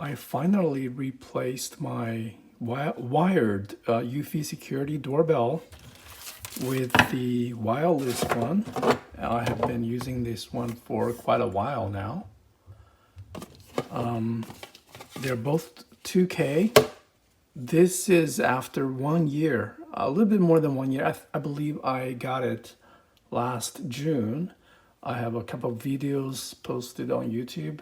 I finally replaced my wired Eufy security doorbell with the wireless one. I have been using this one for quite a while now. They're both 2K. This is after 1 year, a little bit more than 1 year. I believe I got it last June. I have a couple of videos posted on YouTube.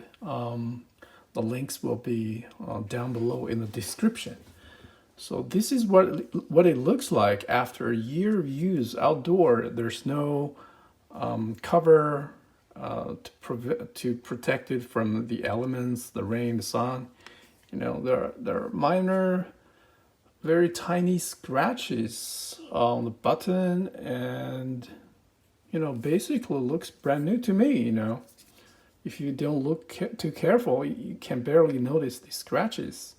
The links will be down below in the description. So this is what it looks like after a year of use outdoor. There's no cover to protect it from the elements, the rain, the sun. You know, there are minor, very tiny scratches on the button, and you know, basically looks brand new to me. You know, if you don't look too careful, you can barely notice the scratches.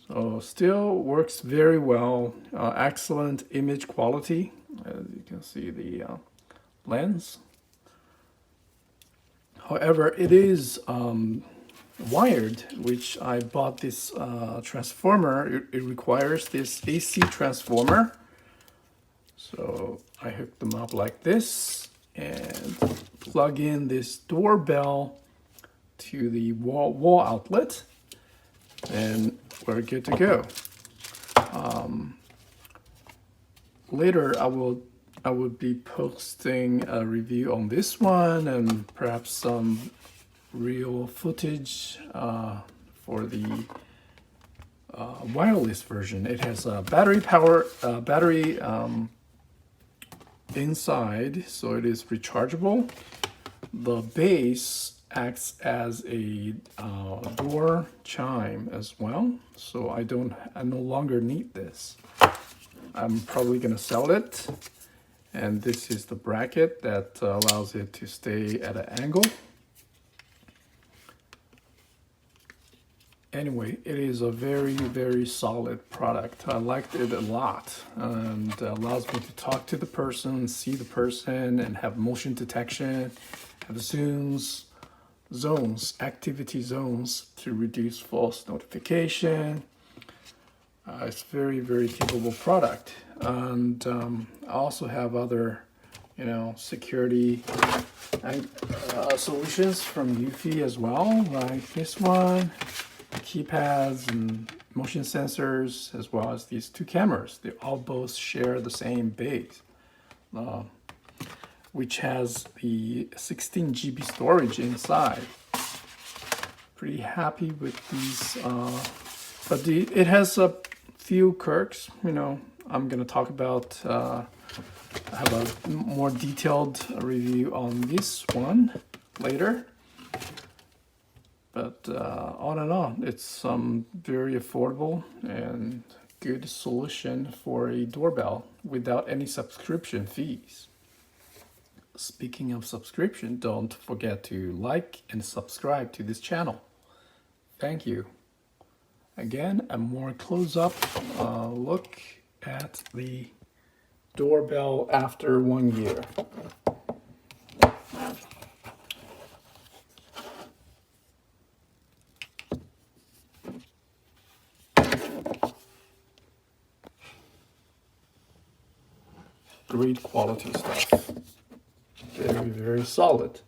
So still works very well. Excellent image quality. As you can see, the lens. However, it is wired, which I bought this transformer. It requires this AC transformer. So I hooked them up like this and plug in this doorbell to the wall outlet, and we're good to go. Later I will be posting a review on this one and perhaps some real footage for the wireless version. It has a battery inside, so it is rechargeable. The base acts as a door chime as well, so I no longer need this. I'm probably gonna sell it. And this is the bracket that allows it to stay at an angle. Anyway, it is a very, very solid product. I liked it a lot, and allows me to talk to the person, see the person, and have motion detection, have zones, activity zones to reduce false notification. It's very, very capable product. And I also have other, you know, security solutions from Eufy as well, like this one, keypads and motion sensors, as well as these two cameras. They all both share the same base, which has the 16 GB storage inside. Pretty happy with these, but it has a few quirks, you know. I'm going to talk about, have a more detailed review on this one later. But on and on, it's very affordable and good solution for a doorbell without any subscription fees. Speaking of subscription, don't forget to like and subscribe to this channel. Thank you. Again, a more close-up look at the doorbell after 1 year. Great quality stuff. Very, very solid.